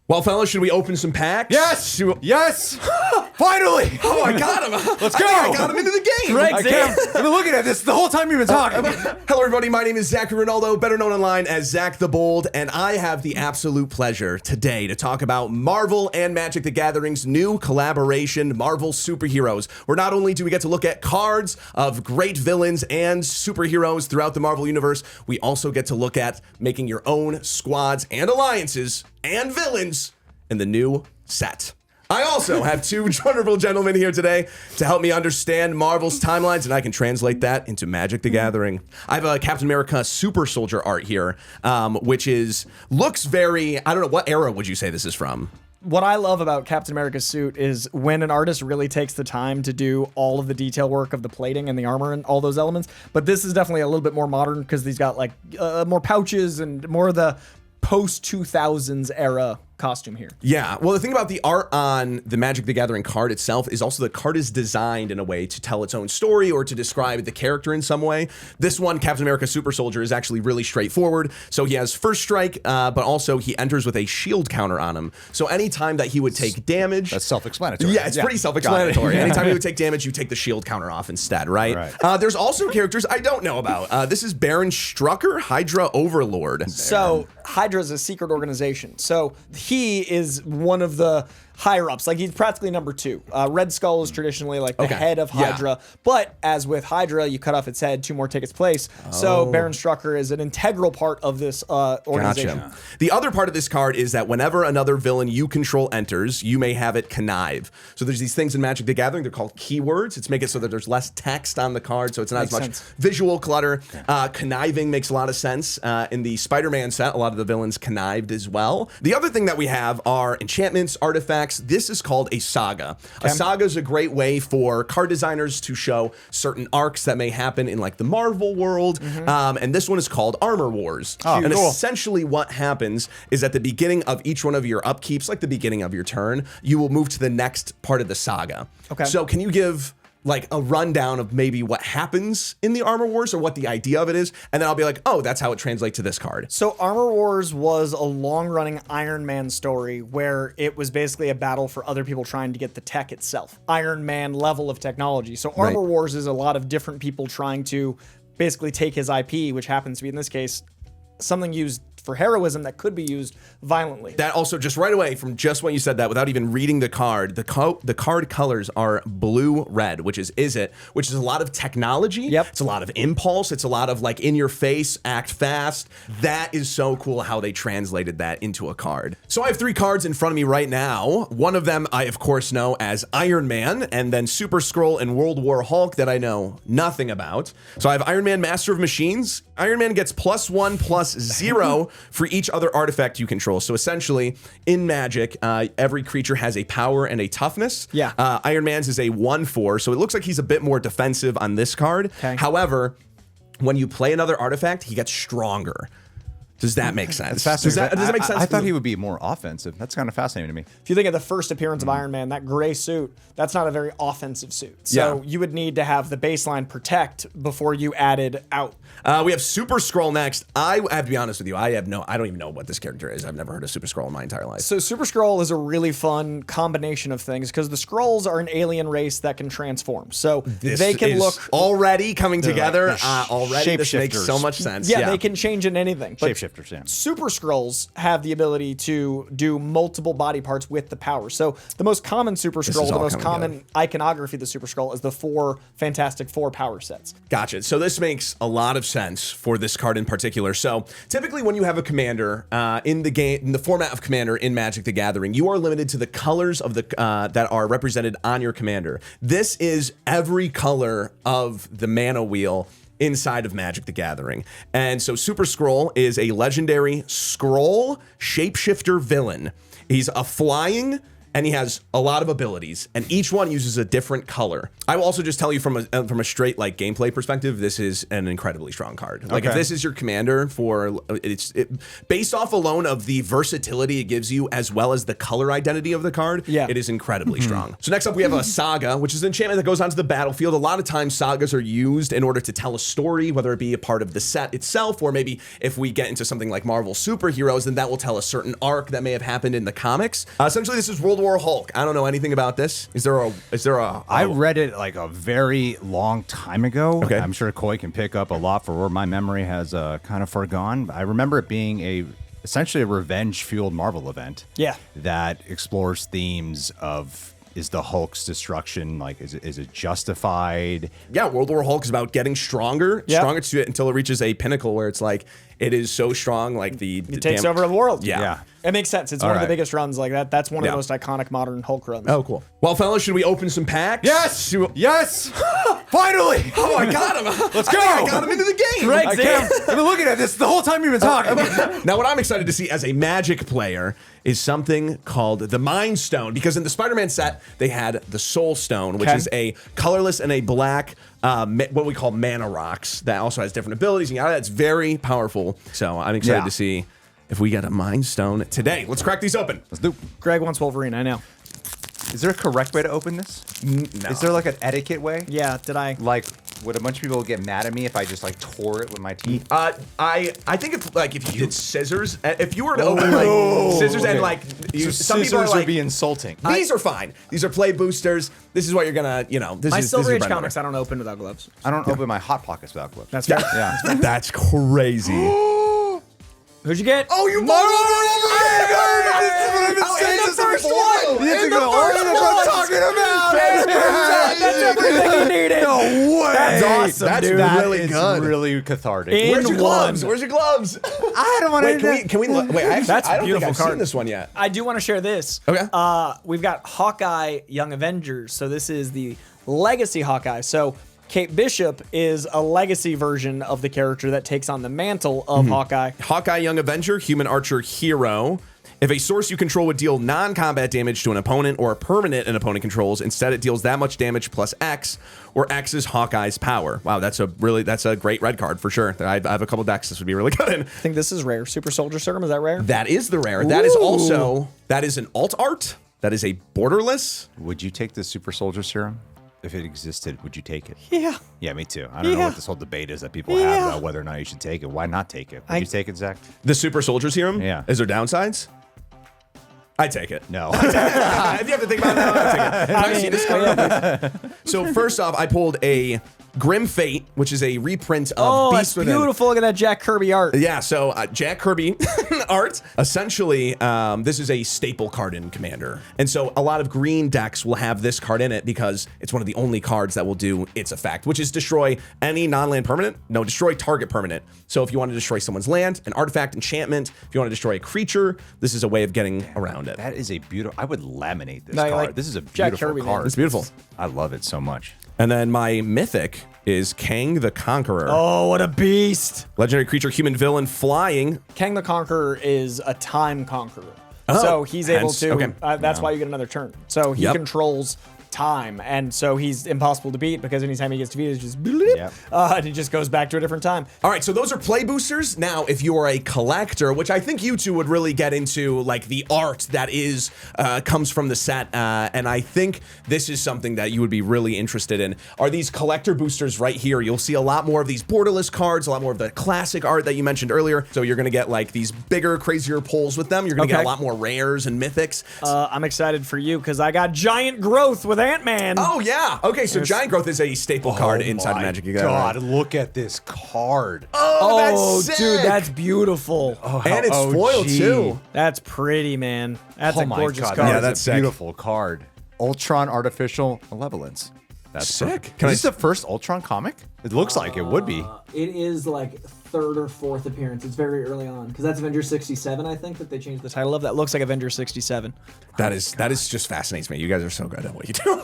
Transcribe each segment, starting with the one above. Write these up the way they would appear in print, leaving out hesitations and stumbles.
Well, fellas, should we open some packs? Yes! Yes! Finally! Oh, I got him. Let's go! I got him into the game. I've been looking at this the whole time you've been talking. Hello, everybody. My name is Zachary Rinaldo, better known online as Zach the Bold, and I have the absolute pleasure today to talk about Marvel and Magic the Gathering's new collaboration, Marvel Superheroes, where not only do we get to look at cards of great villains and superheroes throughout the Marvel Universe, we also get to look at making your own squads and alliances and villains in the new set. I also have two wonderful gentlemen here today to help me understand Marvel's timelines, and I can translate that into Magic the Gathering. I have a Captain America Super Soldier art here, which looks very, I don't know, what era would you say this is from? What I love about Captain America's suit is when an artist really takes the time to do all of the detail work of the plating and the armor and all those elements. But this is definitely a little bit more modern because he's got like more pouches and more of the post-2000s era costume here. Yeah, well, the thing about the art on the Magic the Gathering card itself is also the card is designed in a way to tell its own story or to describe the character in some way. This one, Captain America Super Soldier, is actually really straightforward. So he has first strike, but also he enters with a shield counter on him. So anytime that he would take damage... That's self-explanatory. Yeah, it's pretty self-explanatory. Anytime he would take damage, you take the shield counter off instead, right? There's also characters I don't know about. This is Baron Strucker, Hydra Overlord. So Hydra is a secret organization. So he is one of the higher ups. Like, he's practically number two. Red Skull is traditionally like the head of Hydra. But as with Hydra, you cut off its head, 2 more take its place. So Baron Strucker is an integral part of this organization. Gotcha. The other part of this card is that whenever another villain you control enters, you may have it connive. So there's these things in Magic the Gathering, they're called keywords. It's make it so that there's less text on the card, so it's not as much visual clutter. Conniving makes a lot of sense. In the Spider-Man set, a lot of the villains connived as well. The other thing that we have are enchantments, artifacts. This is called a saga. A saga is a great way for card designers to show certain arcs that may happen in like the Marvel world. And this one is called Armor Wars. And essentially what happens is at the beginning of each one of your upkeeps, like the beginning of your turn, you will move to the next part of the saga. So can you give like a rundown of maybe what happens in the Armor Wars or what the idea of it is, and then I'll be like, oh, that's how it translates to this card. So Armor Wars was a long-running Iron Man story where it was basically a battle for other people trying to get the tech itself. Iron Man level of technology. So Armor Wars is a lot of different people trying to basically take his IP, which happens to be, in this case, something used for heroism that could be used violently. That also, just right away from just when you said that, without even reading the card, the card colors are blue-red, which is which is a lot of technology. It's a lot of impulse. It's a lot of like in your face, act fast. That is so cool how they translated that into a card. So I have 3 cards in front of me right now. One of them I, of course, know as Iron Man, and then Super Skrull and World War Hulk that I know nothing about. So I have Iron Man, Master of Machines. Iron Man gets +1/+0 for each other artifact you control. So essentially, in Magic, every creature has a power and a toughness. Iron Man's is a 1/4, so it looks like he's a bit more defensive on this card. However, when you play another artifact, he gets stronger. Does that make sense? Does that make sense? I thought he would be more offensive. That's kind of fascinating to me. If you think of the first appearance of Iron Man, that gray suit, that's not a very offensive suit. So you would need to have the baseline protect before you added out. We have Super Skrull next. I have to be honest with you. I don't even know what this character is. I've never heard of Super Skrull in my entire life. So Super Skrull is a really fun combination of things because the Skrulls are an alien race that can transform. So they can look already coming together. Already, this makes so much sense. Yeah, they can change in anything. But Shapeshifters, yeah. Super Skrulls have the ability to do multiple body parts with the power. So the most common Super Skrull, the most common iconography of the Super Skrull is the 4 Fantastic Four power sets. Gotcha. So this makes a lot of sense for this card in particular. So typically when you have a commander in the game, in the format of commander in Magic the Gathering, you are limited to the colors of the that are represented on your commander. This is every color of the mana wheel inside of Magic the Gathering. And so Super Skrull is a legendary Skrull shapeshifter villain. He's a flying and he has a lot of abilities, and each one uses a different color. I will also just tell you from a straight like gameplay perspective, this is an incredibly strong card. Like if this is your commander for based off alone of the versatility it gives you as well as the color identity of the card, it is incredibly strong. So next up we have a saga, which is an enchantment that goes onto the battlefield. A lot of times sagas are used in order to tell a story, whether it be a part of the set itself, or maybe if we get into something like Marvel superheroes, then that will tell a certain arc that may have happened in the comics. Essentially, this is World War Hulk. I don't know anything about this. Is there a? I read it like a very long time ago. Okay. I'm sure Coy can pick up a lot for where my memory has kind of forgone. I remember it being essentially a revenge-fueled Marvel event. Yeah. That explores themes of, is the Hulk's destruction, like, is it justified? Yeah, World War Hulk is about getting stronger to it until it reaches a pinnacle where it's like, it is so strong, like it takes over the world. Yeah. It makes sense. It's one of the biggest runs like that. That's one of the most iconic modern Hulk runs. Oh, cool. Well, fellas, should we open some packs? Yes! Yes! Finally! Oh, I got him. Let's go! I got him into the game. Greg's in. I've been looking at this the whole time you've been talking. Now, what I'm excited to see as a Magic player is something called the Mind Stone, because in the Spider-Man set, they had the Soul Stone, which is a colorless and a black, what we call mana rocks, that also has different abilities. And that's very powerful. So I'm excited to see if we get a Mind Stone today. Let's crack these open. Let's do. Greg wants Wolverine, I know. Is there a correct way to open this? No. Is there like an etiquette way? Yeah, did I? Like, would a bunch of people get mad at me if I just like tore it with my teeth? I think if you did scissors, if you were to open like scissors and like some people are like, would be insulting. These are fine. These are play boosters. This is what you're gonna, this My is Silver Age bread and comics butter. I don't open without gloves. I don't open my hot pockets without gloves. That's fair. Yeah. That's crazy. Who'd you get? Oh, you That's everything you needed. No way. That's awesome, That's dude. really That is good. really cathartic. Where's your gloves? one. Where's your gloves? I don't want Wait, can we look? Wait, actually, That's a I don't think beautiful I've card. seen this one yet. I do want to share this. Okay. We've got Hawkeye Young Avengers. So this is the Legacy Hawkeye. So Kate Bishop is a legacy version of the character that takes on the mantle of Hawkeye. Hawkeye Young Avenger, Human Archer Hero. If a source you control would deal non-combat damage to an opponent or a permanent an opponent controls, instead it deals that much damage plus X, or X is Hawkeye's power. Wow, that's a great red card for sure. I have a couple decks this would be really good in. I think this is rare. Super Soldier Serum, is that rare? That is the rare. That is also, that is an alt art. That is a borderless. Would you take the Super Soldier Serum? If it existed, would you take it? Yeah. Yeah, me too. I don't know what this whole debate is that people have about whether or not you should take it. Why not take it? Would you take it, Zach? The Super Soldier Serum? Yeah. Is there downsides? I take it. No. If you have to think about it, no, I'll take it. Can I see this card? So first off, I pulled a Grim Fate, which is a reprint of Oh, Beast that's Within. beautiful. Look at that Jack Kirby art. Yeah, so Jack Kirby art. Essentially, this is a staple card in Commander. And so a lot of green decks will have this card in it because it's one of the only cards that will do its effect, which is destroy any non-land permanent. No, destroy target permanent. So if you want to destroy someone's land, an artifact, enchantment, if you want to destroy a creature, this is a way of getting around it. That is a beautiful. I would laminate this No, card. like This is a Jack beautiful Kirby, man. card. It's beautiful. I love it so much. And then my mythic is Kang the Conqueror. Oh, what a beast. Legendary creature, human villain, flying. Kang the Conqueror is a time conqueror. Oh, So he's able hence- to, okay. that's why you get another turn. So he controls time, and so he's impossible to beat because anytime he gets defeated, it's just Yep. and he just goes back to a different time. All right, so those are play boosters. Now, if you are a collector, which I think you two would really get into, like the art that is comes from the set, and I think this is something that you would be really interested in, are these collector boosters right here. You'll see a lot more of these borderless cards, a lot more of the classic art that you mentioned earlier. So you're going to get like these bigger, crazier pulls with them. You're going to get a lot more rares and mythics. I'm excited for you because I got Giant Growth with Ant-Man. Oh, yeah. Okay, so Giant Growth is a staple card inside Magic. You got it right. God, look at this card. Oh, that's dude, sick. that's beautiful. And it's foiled too. That's pretty, man. That's a gorgeous card. Yeah, That that's is sick. a beautiful card. Ultron Artificial Malevolence. That's Sick. perfect. Can Is I this the first Ultron comic? It looks like it would be. It is like third or fourth appearance. It's very early on because that's Avengers 67, I think, that they changed the The title of that looks like Avengers 67. That is just fascinates me. You guys are so good at what you do.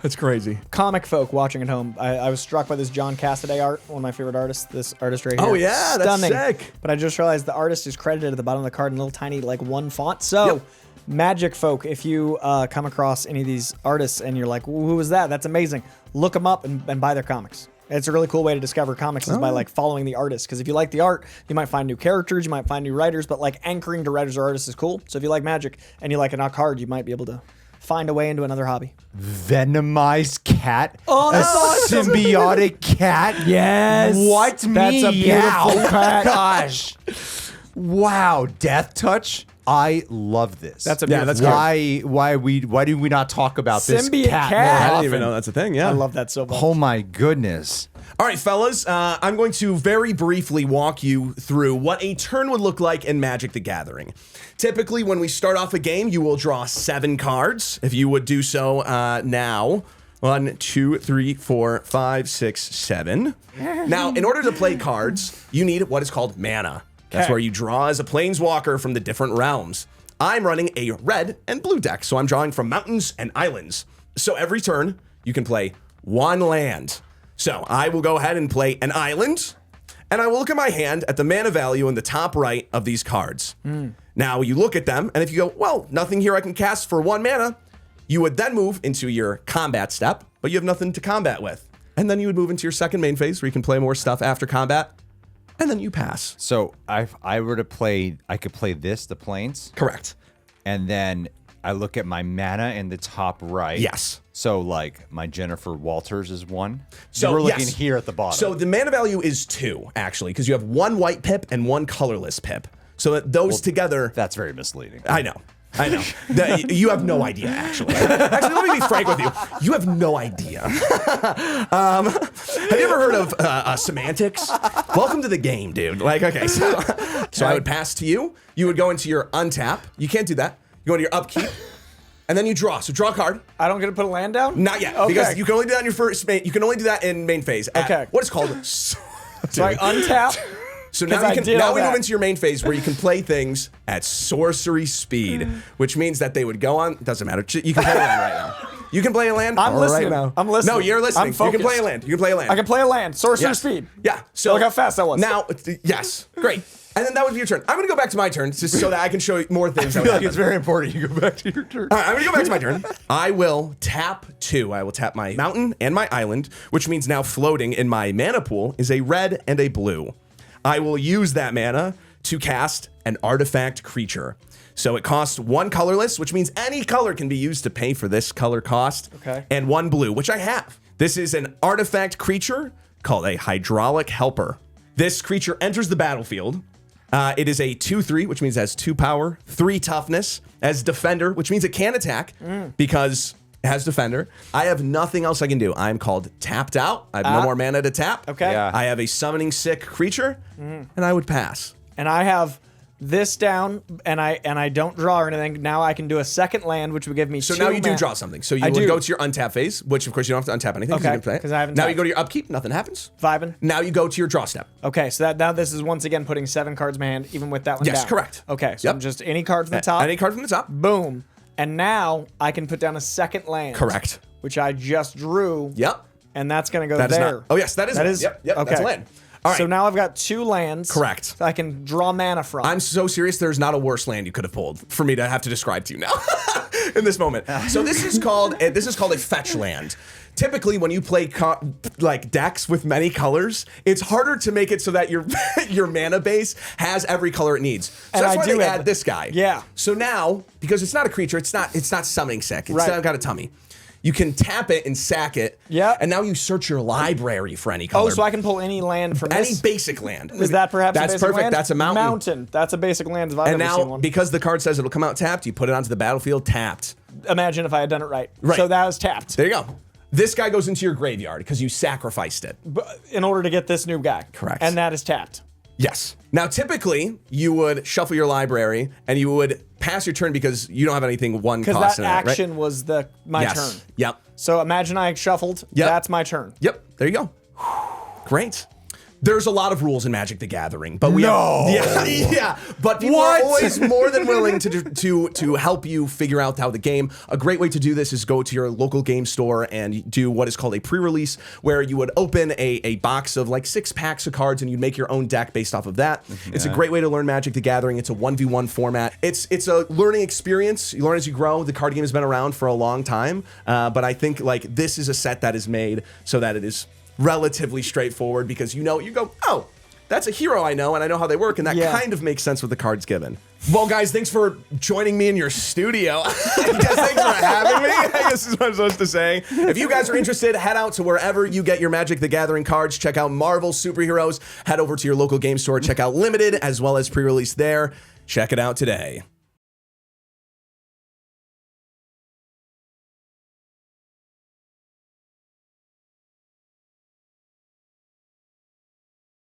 That's crazy. Comic folk watching at home, I was struck by this John Cassaday art, one of my favorite artists. This artist right here. Oh, yeah, that's Stunning. sick. But I just realized the artist is credited at the bottom of the card in little tiny like one font. So Magic folk, if you come across any of these artists and you're like, who was that? That's amazing. Look them up and buy their comics. It's a really cool way to discover comics is by like following the artist. Because if you like the art, you might find new characters, you might find new writers, but like anchoring to writers or artists is cool. So if you like Magic and you like it not hard, you might be able to find a way into another hobby. Venomized cat? Oh, that's awesome. Symbiotic cat? Yes. What? That's a beautiful cat. Gosh. Wow. Death touch? I love this. That's a beautiful that's why do we not talk about this Symbiote cat, cat. more I didn't often? even know that's a thing. Yeah. I love that so much. Oh my goodness. All right, fellas, I'm going to very briefly walk you through what a turn would look like in Magic the Gathering. Typically, when we start off a game, you will draw 7 cards. If you would do so now. 1, 2, 3, 4, 5, 6, 7. Now, in order to play cards, you need what is called mana. That's where you draw as a planeswalker from the different realms. I'm running a red and blue deck, so I'm drawing from mountains and islands. So every turn, you can play 1 land. So I will go ahead and play an island, and I will look at my hand at the mana value in the top right of these cards. Now you look at them, and if you go, well, nothing here I can cast for 1 mana, you would then move into your combat step, but you have nothing to combat with. And then you would move into your second main phase where you can play more stuff after combat, and then you pass. So if I were to play, I could play this, the planes, Correct. and then I look at my mana in the top right. Yes. So like my Jennifer Walters is 1. So we're looking yes. here at the bottom. So the mana value is 2, actually, because you have 1 white pip and 1 colorless pip. So that those together... That's very misleading. I know. You have no idea, actually. Actually, let me be frank with you. You have no idea. Have you ever heard of semantics? Welcome to the game, dude. Like, okay, so I would pass to you. You would go into your untap. You can't do that. You go into your upkeep, and then you draw. So draw a card. I don't get to put a land down? Not yet, Okay. because you can only do that in your first main. You can only do that in main phase. At Okay. what is called. So I untap. So 'Cause now I you did can all we move that. into your main phase where you can play things at sorcery speed, which means that they would go on. Doesn't matter. You can play a land right now. You can play a land. I'm listening. Right now. I'm listening. No, you're listening. I'm You can play a focused. land. You can play a land. I can play a land. Sorcerer Yes. speed. Yeah. So Look how fast that was. Now, yes, great. And then that would be your turn. I'm going to go back to my turn just so that I can show you more things. I feel like it's very important you go back to your turn. All right, I'm going to go back to my turn. I will tap 2. I will tap my mountain and my island, which means now floating in my mana pool is a red and a blue. I will use that mana to cast an artifact creature. So it costs 1 colorless, which means any color can be used to pay for this color cost. Okay. And 1 blue, which I have. This is an artifact creature called a hydraulic helper. This creature enters the battlefield. It is a 2/3, which means it has 2 power, 3 toughness, as defender, which means it can attack because it has defender. I have nothing else I can do. I'm called tapped out. I have no more mana to tap. Okay. Yeah. I have a summoning sick creature, and I would pass. And I have this down, and I don't draw or anything. Now I can do a second land, which would give me So 2 now you do mana. draw something. So you I would do. go to your untap phase, which of course you don't have to untap anything. 'Cause you Okay, can play it. 'cause I haven't Now you tapped. go to your upkeep, nothing happens. Vibing. Now you go to your draw step. Okay, so that now this is once again putting 7 cards in my hand, even with that one Yes, down. correct. Okay, so Yep. I'm just any card from the top. Any card from the top. Boom. And now I can put down a second land. Correct. Which I just drew. Yep. And that's going to go That is there. not. Oh yes, that is. That land. is. Yep. Okay. That's a land. All right. So now I've got 2 lands. Correct. I can draw mana from. I'm so serious. There's not a worse land you could have pulled for me to have to describe to you now in this moment. So this is called a fetch land. Typically, when you play like decks with many colors, it's harder to make it so that your your mana base has every color it needs. So And that's I why do they have- add this guy. Yeah. So now, because it's not a creature, it's not summoning sick. It's Right. not got a tummy. You can tap it and sack it. Yeah. And now you search your library for any color. Oh, so I can pull any land from any this? basic land. Is that perhaps That's a basic perfect. land? That's a mountain. Mountain. That's a basic land if I've And ever seen now, one. because the card says it'll come out tapped, you put it onto the battlefield tapped. Imagine if I had done it right. Right. So that was tapped. There you go. This guy goes into your graveyard because you sacrificed it. In order to get this new guy. Correct. And that is tapped. Yes. Now, typically, you would shuffle your library and you would pass your turn because you don't have anything one Because cost that in it, right? action was my Yes. turn. Yep. So imagine I shuffled. Yep. That's my turn. Yep. There you go. Great. There's a lot of rules in Magic the Gathering, but but people are always more than willing to help you figure out how the game. A great way to do this is go to your local game store and do what is called a pre-release, where you would open a box of like 6 packs of cards and you'd make your own deck based off of that. It's a great way to learn Magic the Gathering. It's a 1v1 format. It's a learning experience. You learn as you grow. The card game has been around for a long time, but I think like this is a set that is made so that it is relatively straightforward, because you go, oh, that's a hero I know, and I know how they work, and that kind of makes sense with the cards given. Well, guys, thanks for joining me in your studio. I guess thanks for having me, I guess is what I'm supposed to say. If you guys are interested, head out to wherever you get your Magic the Gathering cards. Check out Marvel Superheroes. Head over to your local game store. Check out Limited as well as pre-release there. Check it out today.